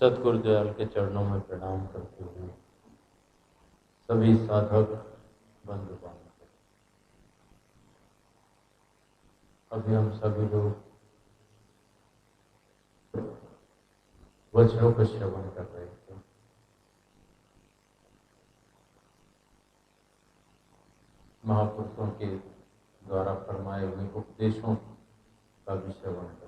सतगुरुदयाल के चरणों में प्रणाम करते हुए सभी साधक बंधु बांधव, अभी हम सभी लोग वचनों का श्रवण कर रहे थे। महापुरुषों के द्वारा फरमाए हुए उपदेशों का भी श्रवण कर।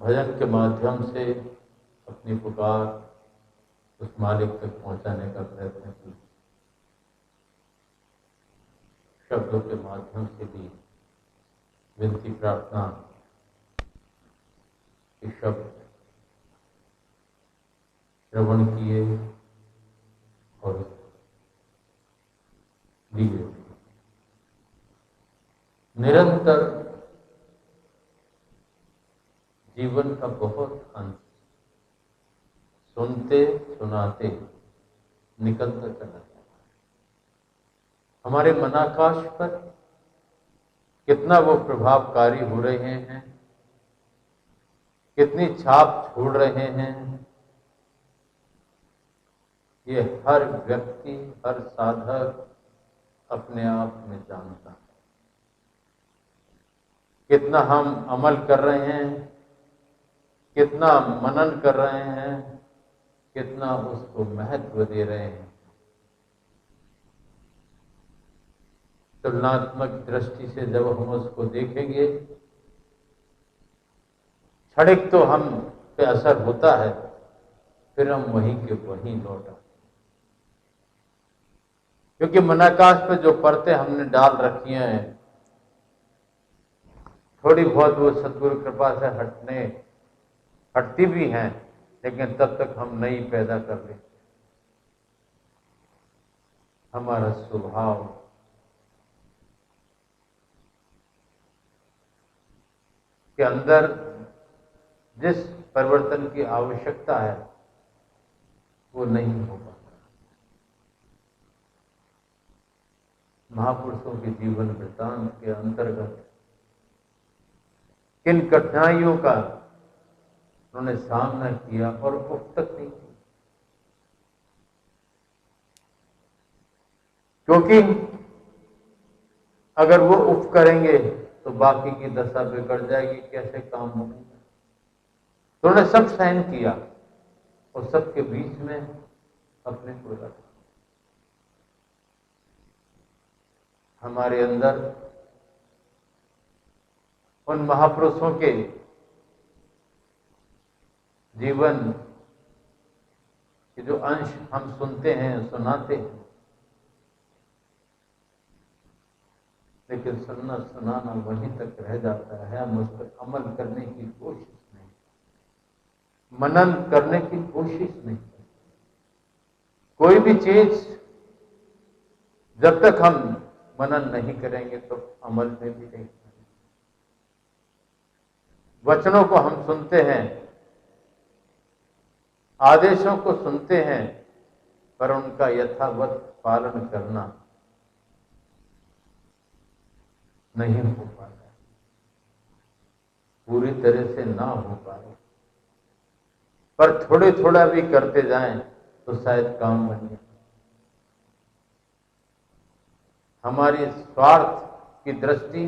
भजन के माध्यम से अपनी पुकार उस मालिक तक पहुंचाने का प्रयत्न की। शब्दों के माध्यम से भी विनती प्रार्थना के शब्द श्रवण किए और लिए। निरंतर जीवन का बहुत अंश सुनते सुनाते निकलता चला जाता है। हमारे मनाकाश पर कितना वो प्रभावकारी हो रहे हैं, कितनी छाप छोड़ रहे हैं, ये हर व्यक्ति, हर साधक अपने आप में जानता है। कितना हम अमल कर रहे हैं, कितना मनन कर रहे हैं, कितना उसको महत्व दे रहे हैं। तुलनात्मक दृष्टि से जब हम उसको देखेंगे, क्षणिक तो हम पे असर होता है, फिर हम वहीं के वहीं लौट आते। क्योंकि मनाकाश पे जो परतें हमने डाल रखी हैं, थोड़ी बहुत वो सद्गुरु कृपा से हटती भी हैं, लेकिन तब तक हम नई पैदा कर लेते। हमारा स्वभाव के अंदर जिस परिवर्तन की आवश्यकता है वो नहीं हो पाता। महापुरुषों के जीवन वृत्तांत के अंतर्गत किन कठिनाइयों का उन्होंने सामना किया और अब तक नहीं किया। क्योंकि अगर वो उफ करेंगे तो बाकी की दशा बिगड़ जाएगी, कैसे काम होगा। तो उन्होंने सब सहन किया और सबके बीच में अपने को रखा। हमारे अंदर उन महापुरुषों के जीवन के जो अंश हम सुनते हैं, सुनाते हैं, लेकिन सुनना सुनाना वहीं तक रह जाता है। हम उस पर अमल करने की कोशिश नहीं, मनन करने की कोशिश नहीं। कोई भी चीज जब तक हम मनन नहीं करेंगे तो अमल में भी नहीं। वचनों को हम सुनते हैं, आदेशों को सुनते हैं, पर उनका यथावत पालन करना नहीं हो पा रहा है, पूरी तरह से ना हो पा रहा। पर थोड़े थोड़ा भी करते जाएं तो शायद काम बन जाए। हमारी स्वार्थ की दृष्टि,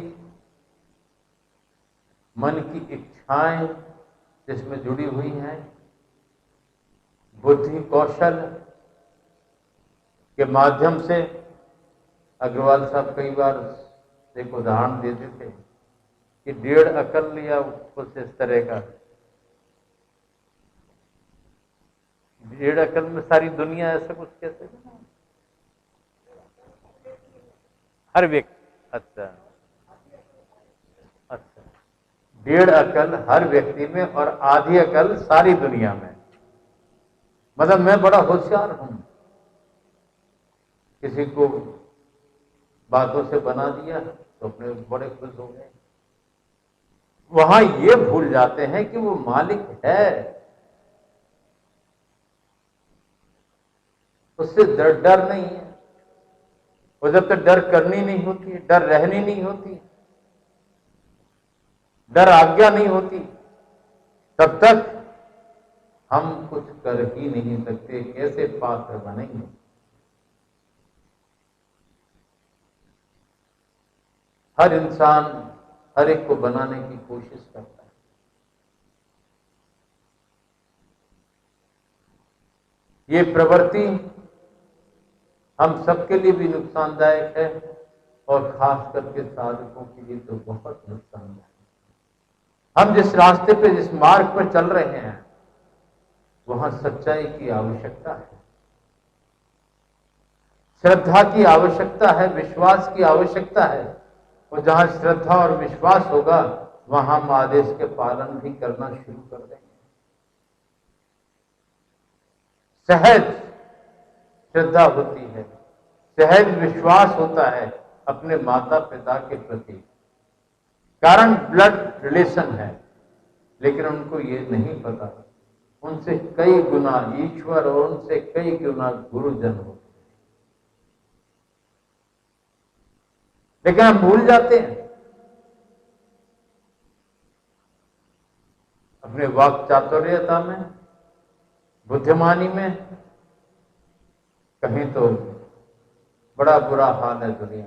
मन की इच्छाएं जिसमें जुड़ी हुई हैं, बुद्धि कौशल के माध्यम से, अग्रवाल साहब कई बार एक उदाहरण देते थे कि 1.5 अकल लिया कुछ इस तरह का। 1.5 अकल में सारी दुनिया, ऐसा कुछ कहते हैं ना, हर व्यक्ति। अच्छा, 1.5 अकल हर व्यक्ति में और आधी अकल सारी दुनिया में। मतलब मैं बड़ा होशियार हूं, किसी को बातों से बना दिया तो अपने बड़े खुश हो गए। वहां ये भूल जाते हैं कि वो मालिक है, उससे डर नहीं है। और जब तक डर करनी नहीं होती, डर रहनी नहीं होती, डर आज्ञा नहीं होती, तब तक हम कुछ कर ही नहीं सकते। कैसे पात्र बनेंगे? हर इंसान हर एक को बनाने की कोशिश करता है। ये प्रवृत्ति हम सबके लिए भी नुकसानदायक है और खास करके साधकों के लिए तो बहुत नुकसानदायक। हम जिस रास्ते पे, जिस मार्ग पर चल रहे हैं, वहां सच्चाई की आवश्यकता है, श्रद्धा की आवश्यकता है, विश्वास की आवश्यकता है। और जहां श्रद्धा और विश्वास होगा, वहां हम आदेश के पालन भी करना शुरू कर देंगे। सहज श्रद्धा होती है, सहज विश्वास होता है अपने माता पिता के प्रति, कारण ब्लड रिलेशन है, लेकिन उनको ये नहीं पता उनसे कई गुना ईश्वर और उनसे कई गुना गुरुजन होते हैं। लेकिन हम भूल जाते हैं अपने वाक चातुर्यता में, बुद्धिमानी में। कहीं तो बड़ा बुरा हाल है दुनिया,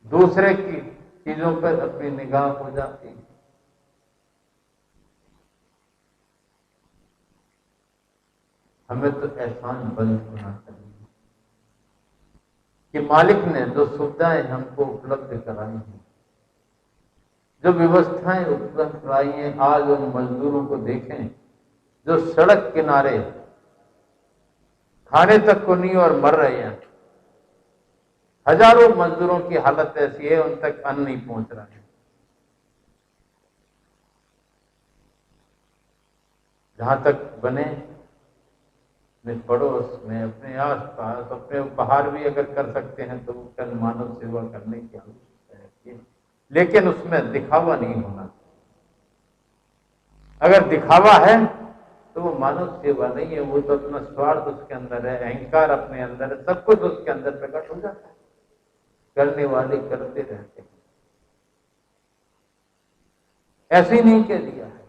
दूसरे की चीजों पर अपनी निगाह हो जाती है। हमें तो एहसान बंद होना चाहिए कि मालिक ने जो सुविधाएं हमको उपलब्ध कराई हैं, जो व्यवस्थाएं उपलब्ध कराई हैं, आज उन मजदूरों को देखें जो सड़क किनारे खाने तक को नहीं और मर रहे हैं। हजारों मजदूरों की हालत ऐसी है, उन तक अन्न नहीं पहुंच रहा है। जहां तक बने अपने पड़ोस में, अपने आस पास, अपने उपहार भी अगर कर सकते हैं तो कल मानव सेवा करने की आवश्यकता है, लेकिन उसमें दिखावा नहीं होना। अगर दिखावा है तो वो मानव सेवा नहीं है, वो तो अपना स्वार्थ उसके अंदर है, अहंकार अपने अंदर है, सब कुछ उसके अंदर प्रकट हो जाता है। करने वाले करते रहते हैं। ऐसे ही नहीं कह दिया है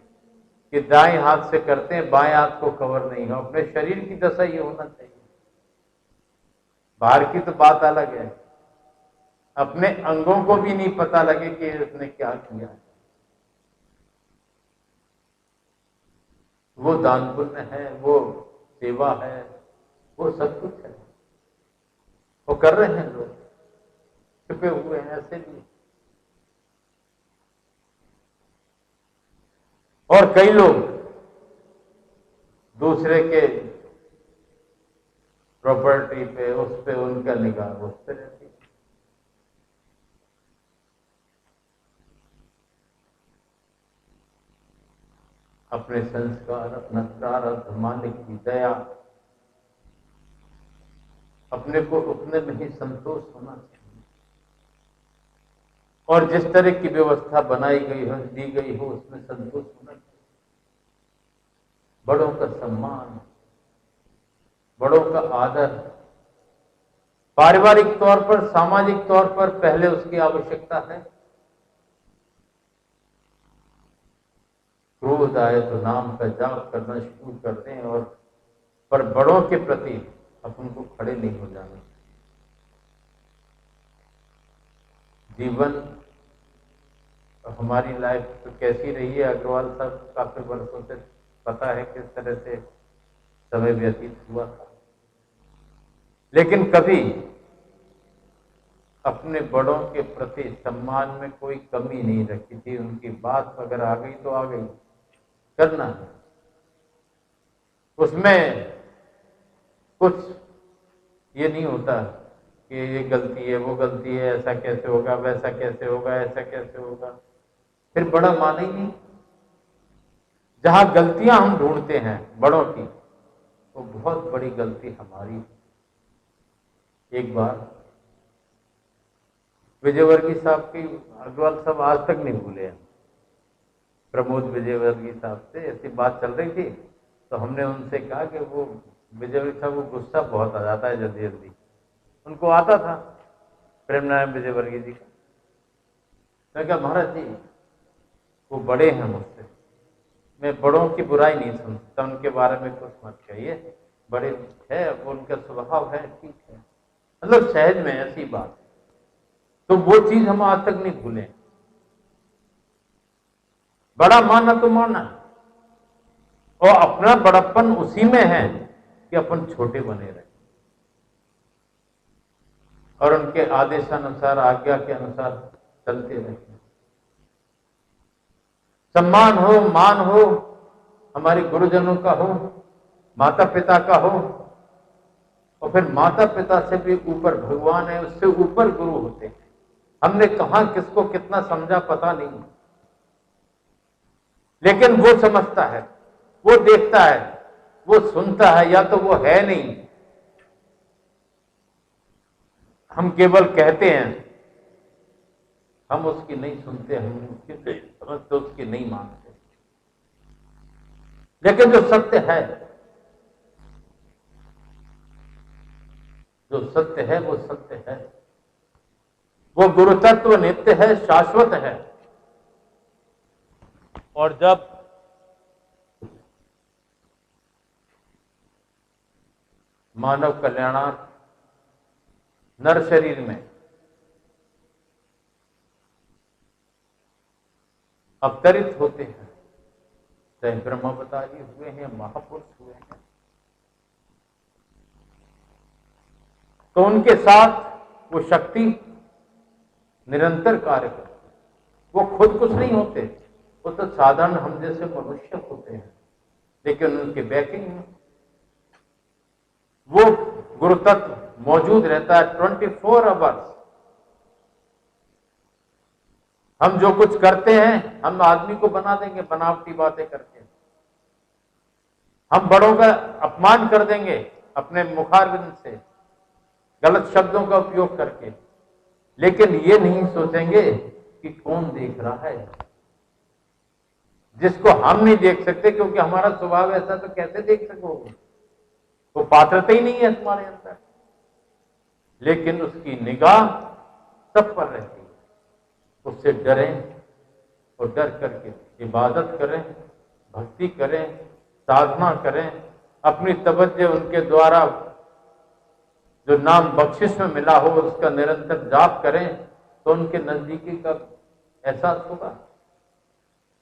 कि दाएं हाथ से करते हैं, बाएं हाथ को कवर नहीं हो। अपने शरीर की दशा ये होना चाहिए। बाहर की तो बात अलग है, अपने अंगों को भी नहीं पता लगे कि उसने क्या किया है, वो दान पुण्य है, वो सेवा है, वो सब कुछ है। वो कर रहे हैं लोग, छुपे हुए हैं ऐसे भी। और कई लोग दूसरे के प्रॉपर्टी पे, उस पे उनका निगाह उस पे रहती है। अपने संस्कार, अपना प्रारब्ध, मालिक की दया, अपने को उतने में ही संतोष होना चाहिए। और जिस तरह की व्यवस्था बनाई गई हो, दी गई हो, उसमें संतोष होना चाहिए। बड़ों का सम्मान, बड़ों का आदर, पारिवारिक तौर पर, सामाजिक तौर पर पहले उसकी आवश्यकता है। क्रोध आए तो नाम का जाप करना शुरू कर दें, और पर बड़ों के प्रति अपन को खड़े नहीं हो जाना। जीवन हमारी लाइफ तो कैसी रही है, अग्रवाल साहब काफी वर्षों से पता है किस तरह से समय व्यतीत हुआ था, लेकिन कभी अपने बड़ों के प्रति सम्मान में कोई कमी नहीं रखी थी। उनकी बात अगर आ गई तो आ गई, करना है। उसमें कुछ ये नहीं होता कि ये गलती है, वो गलती है, ऐसा कैसे होगा, वैसा कैसे होगा, ऐसा कैसे होगा, फिर बड़ा माने ही नहीं। जहां गलतियां हम ढूंढते हैं बड़ों की, वो बहुत बड़ी गलती हमारी। एक बार विजयवर्गीय साहब की, अग्रवाल साहब आज तक नहीं भूले हैं, प्रमोद विजयवर्गीय साहब से ऐसी बात चल रही थी, तो हमने उनसे कहा कि वो विजयवर्गीय साहब को गुस्सा बहुत आ जाता है जल्दी जल्दी। उनको आता था प्रेम नारायण विजयवर्गीय जी का, मैं कहा महाराज जी वो बड़े हैं मुझसे, मैं बड़ों की बुराई नहीं सुनता, उनके बारे में कुछ मत कहिए, बड़े है वो उनका स्वभाव है, ठीक है, मतलब सहज में ऐसी बात है। तो वो चीज हम आज तक नहीं भूले। बड़ा माना तो माना, और अपना बड़प्पन उसी में है कि अपन छोटे बने रहे और उनके आदेशानुसार, आज्ञा के अनुसार चलते रहे। सम्मान हो, मान हो, हमारे गुरुजनों का हो, माता पिता का हो, और फिर माता पिता से भी ऊपर भगवान है, उससे ऊपर गुरु होते हैं। हमने कहां किसको कितना समझा पता नहीं, लेकिन वो समझता है, वो देखता है, वो सुनता है, या तो वो है नहीं, हम केवल कहते हैं, हम उसकी नहीं सुनते, हम उसकी नहीं समझते, उसकी नहीं मानते। लेकिन जो सत्य है, जो सत्य है वो सत्य है, वो गुरु तत्व नित्य है, शाश्वत है। और जब मानव कल्याणार्थ नर शरीर में अवतरित होते हैं, चाहे ब्रह्मावतारी हुए हैं, महापुरुष हुए हैं, तो उनके साथ वो शक्ति निरंतर कार्य करती है। वो खुद कुछ नहीं होते, वो तो साधारण हम जैसे मनुष्य होते हैं, लेकिन उनके बैकिंग में वो गुरु तत्व मौजूद रहता है 24 आवर्स। हम जो कुछ करते हैं, हम आदमी को बना देंगे बनावटी बातें करके, हम बड़ों का अपमान कर देंगे अपने मुखारविंद से, गलत शब्दों का उपयोग करके, लेकिन ये नहीं सोचेंगे कि कौन देख रहा है, जिसको हम नहीं देख सकते, क्योंकि हमारा स्वभाव ऐसा, तो कैसे देख सकोगे, वो पात्रता ही नहीं है तुम्हारे अंदर। लेकिन उसकी निगाह सब पर रहती है, उससे डरें और डर करके इबादत करें, भक्ति करें, साधना करें, अपनी तवज्जो उनके द्वारा जो नाम बख्शिश में मिला हो उसका निरंतर जाप करें, तो उनके नजदीकी का एहसास होगा।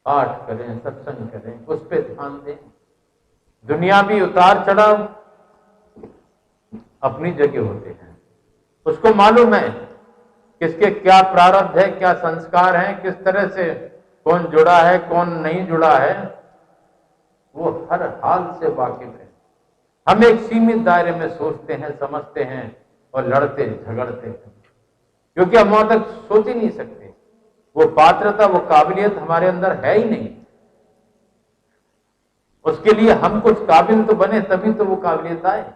पाठ करें, सत्संग करें, उस पर ध्यान दें। दुनिया भी उतार चढ़ाव अपनी जगह होते हैं, उसको मालूम है किसके क्या प्रारब्ध है, क्या संस्कार है, किस तरह से कौन जुड़ा है, कौन नहीं जुड़ा है, वो हर हाल से वाकिफ है। हम एक सीमित दायरे में सोचते हैं, समझते हैं और लड़ते झगड़ते हैं, क्योंकि हम वहां तक सोच ही नहीं सकते। वो पात्रता, वो काबिलियत हमारे अंदर है ही नहीं। उसके लिए हम कुछ काबिल तो बने, तभी तो वो काबिलियत आए।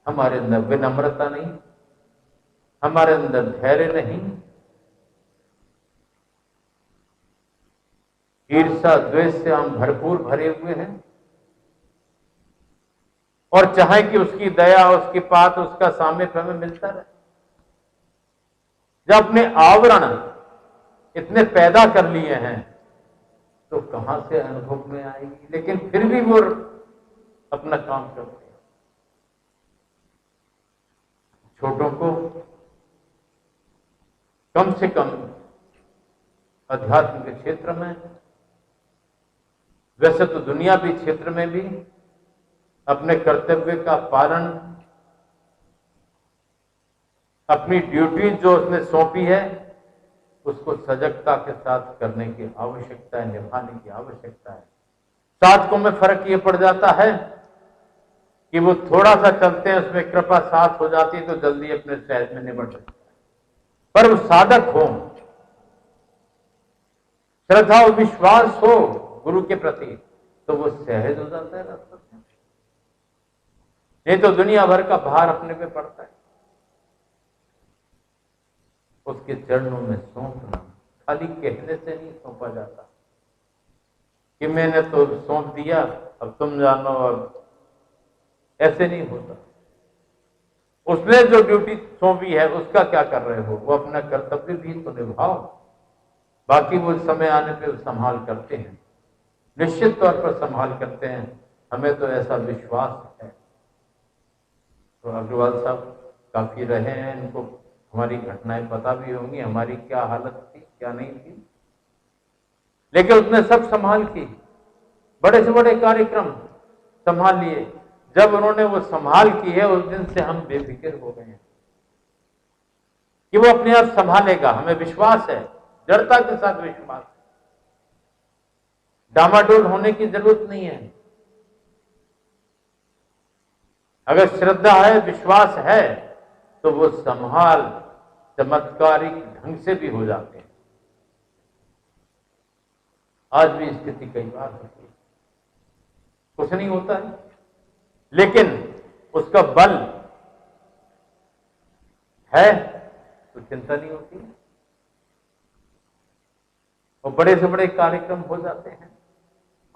हमारे अंदर विनम्रता नहीं, हमारे अंदर धैर्य नहीं, ईर्षा द्वेष से हम भरपूर भरे हुए हैं, और चाहे कि उसकी दया, उसकी पात, उसका सामीप्य हमें मिलता रहे। जब अपने आवरण इतने पैदा कर लिए हैं, तो कहां से अनुभव में आएगी, लेकिन फिर भी वो अपना काम करते हैं। छोटों को कम से कम अध्यात्म के क्षेत्र में, वैसे तो दुनिया भी क्षेत्र में भी अपने कर्तव्य का पालन, अपनी ड्यूटी जो उसने सौंपी है उसको सजगता के साथ करने की आवश्यकता है, निभाने की आवश्यकता है। साधकों में फर्क ये पड़ जाता है कि वो थोड़ा सा चलते हैं, उसमें कृपा साथ हो जाती है तो जल्दी अपने सहज में निबट सकता है। पर वो साधक हो, श्रद्धा और विश्वास हो गुरु के प्रति, तो वो सहज हो जाता है रास्ते में। नहीं तो दुनिया भर का भार अपने पे पड़ता है। उसके चरणों में सौंपना, खाली कहने से नहीं सौंपा जाता कि मैंने तो सौंप दिया, अब तुम जानो, अब ऐसे नहीं होता। उसने जो ड्यूटी सौंपी है उसका क्या कर रहे हो, वो अपना कर्तव्य भी तो निभाओ। बाकी वो समय आने पे संभाल करते हैं, निश्चित तौर पर संभाल करते हैं, हमें तो ऐसा विश्वास है। तो अग्रवाल साहब काफी रहे हैं, इनको हमारी घटनाएं पता भी होंगी, हमारी क्या हालत थी क्या नहीं थी, लेकिन उसने सब संभाल की, बड़े से बड़े कार्यक्रम संभाल लिए। जब उन्होंने वो संभाल की है, उस दिन से हम बेफिक्र हो गए हैं कि वो अपने आप संभालेगा। हमें विश्वास है, दृढ़ता के साथ विश्वास है, डामाडोल होने की जरूरत नहीं है। अगर श्रद्धा है, विश्वास है, तो वो संभाल चमत्कारिक ढंग से भी हो जाते हैं। आज भी स्थिति कई बार होती है, कुछ नहीं होता है, लेकिन उसका बल है तो चिंता नहीं होती है, और बड़े से बड़े कार्यक्रम हो जाते हैं।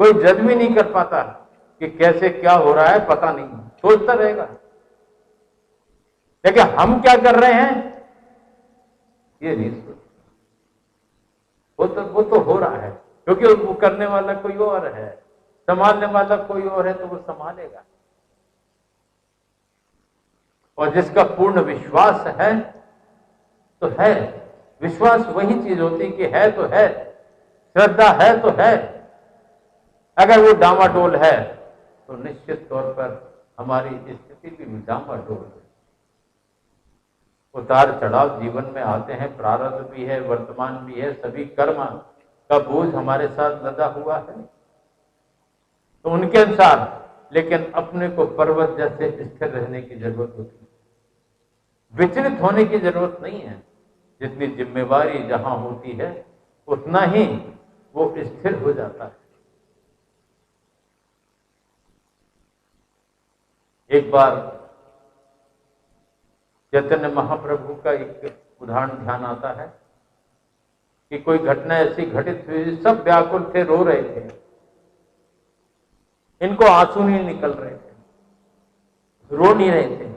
कोई जज भी नहीं कर पाता कि कैसे क्या हो रहा है, पता नहीं, सोचता रहेगा। लेकिन हम क्या कर रहे हैं ये नहीं सोच, वो तो हो रहा है, क्योंकि वो करने वाला कोई और है, संभालने वाला कोई और है, तो वो संभालेगा। और जिसका पूर्ण विश्वास है तो है। विश्वास वही चीज होती कि है तो है, श्रद्धा है तो है। अगर वो डामाडोल है तो निश्चित तौर पर हमारी स्थिति भी डामाडोल है। उतार चढ़ाव जीवन में आते हैं, प्रारब्ध भी है, वर्तमान भी है, सभी कर्म का बोझ हमारे साथ लदा हुआ है। तो उनके अनुसार, लेकिन अपने को पर्वत जैसे स्थिर रहने की जरूरत होती है, विचलित होने की जरूरत नहीं है। जितनी जिम्मेवारी जहां होती है उतना ही वो स्थिर हो जाता है। एक बार चैतन्य महाप्रभु का एक उदाहरण ध्यान आता है कि कोई घटना ऐसी घटित हुई, सब व्याकुल थे, रो रहे थे, इनको आंसू नहीं निकल रहे थे, रो नहीं रहे थे,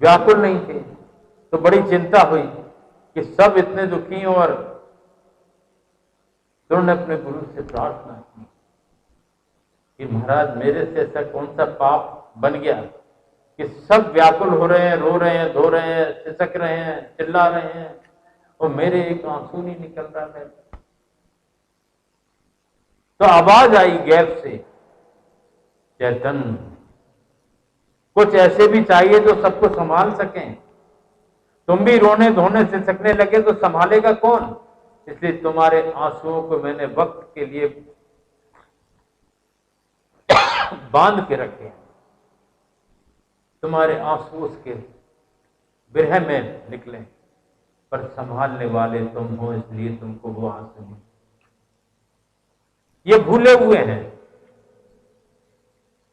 व्याकुल नहीं थे। तो बड़ी चिंता हुई कि सब इतने दुखी हैं, और उन्होंने अपने गुरु से प्रार्थना की कि महाराज मेरे से ऐसा कौन सा पाप बन गया कि सब व्याकुल हो रहे हैं, रो रहे हैं, धो रहे हैं, सिसक रहे हैं, चिल्ला रहे हैं, और मेरे एक आंसू नहीं निकल रहा है। तो आवाज आई गैब से, चैतन्य कुछ ऐसे भी चाहिए जो सबको संभाल सकें। तुम भी रोने धोने सिसकने लगे तो संभालेगा कौन? इसलिए तुम्हारे आंसुओं को मैंने वक्त के लिए बांध के रखे हैं। तुम्हारे आंसू उसके बिरह में निकले, पर संभालने वाले तुम हो, इसलिए तुमको वो आंसू नहीं। ये भूले हुए हैं,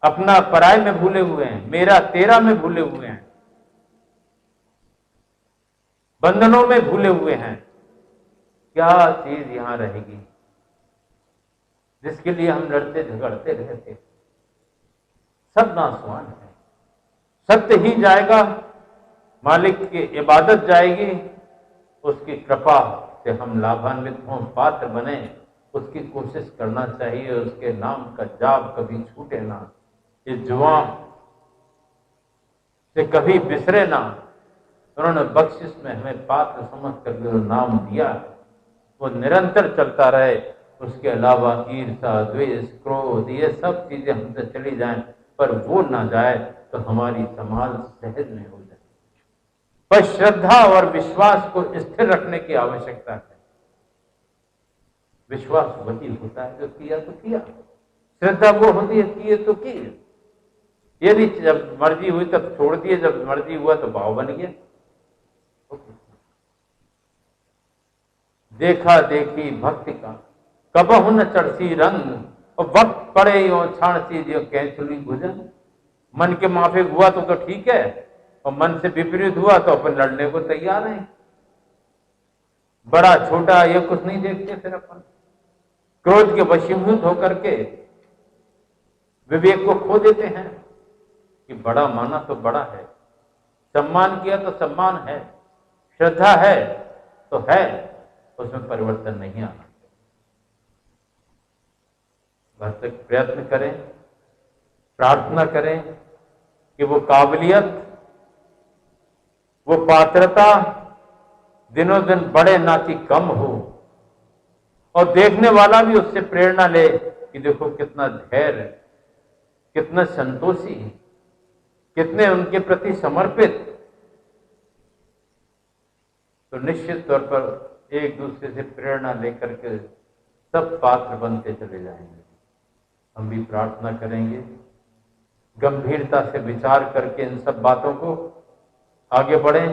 अपना पराय में भूले हुए हैं, मेरा तेरा में भूले हुए हैं, बंधनों में भूले हुए हैं। क्या चीज यहां रहेगी जिसके लिए हम लड़ते झगड़ते रहते? सब नासवान है, सत्य ही जाएगा, मालिक की इबादत जाएगी, उसकी कृपा से हम लाभान्वित हों, पात्र बने, उसकी कोशिश करना चाहिए, उसके नाम का जाप कभी छूटे ना, इस जुबान से कभी बिसरे ना। उन्होंने बख्शिश में हमें पात्र समझ कर जो नाम दिया वो निरंतर चलता रहे। उसके अलावा ईर्ष्या, द्वेष, क्रोध, ये सब चीजें हमसे चली जाएं, पर वो ना जाए तो हमारी संभाल सहज में हो जाए। पर श्रद्धा और विश्वास को स्थिर रखने की आवश्यकता है। विश्वास वही होता है जो किया तो किया, श्रद्धा वो होती है किए तो की। यदि जब मर्जी हुई तब छोड़ दिए, जब मर्जी हुआ तो भाव बन गया। देखा देखी भक्ति का कबहु न चढ़सी रंग, और वक्त पड़े यो क्षण सी जो कैंचुली भुजन। मन के माफिक हुआ तो ठीक है, और मन से विपरीत हुआ तो अपन लड़ने को तैयार हैं। बड़ा छोटा ये कुछ नहीं देखते, फिर अपन क्रोध के वशीभूत होकर के विवेक को खो देते हैं कि बड़ा माना तो बड़ा है, सम्मान किया तो सम्मान है, श्रद्धा है तो है, उसमें परिवर्तन नहीं आना। भरसक प्रयत्न करें, प्रार्थना करें कि वो काबिलियत, वो पात्रता दिनों दिन बढ़े ना कि कम हो, और देखने वाला भी उससे प्रेरणा ले कि देखो कितना धैर्य, कितना संतोषी, कितने उनके प्रति समर्पित। तो निश्चित तौर पर एक दूसरे से प्रेरणा लेकर के सब पात्र बनते चले जाएंगे। हम भी प्रार्थना करेंगे, गंभीरता से विचार करके इन सब बातों को आगे बढ़ें।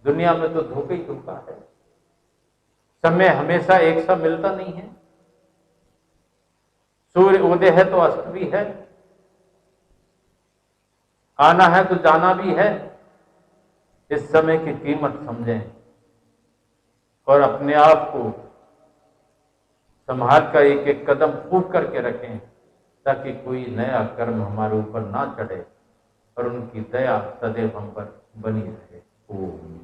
दुनिया में तो धोखा ही धोखा है, समय हमेशा एक सा मिलता नहीं है। सूर्य उदय है तो अस्त भी है, आना है तो जाना भी है। इस समय की कीमत समझें और अपने आप को संभाल कर एक एक कदम फूंक करके रखें, ताकि कोई नया कर्म हमारे ऊपर ना चढ़े और उनकी दया सदैव हम पर बनी रहे। ओम।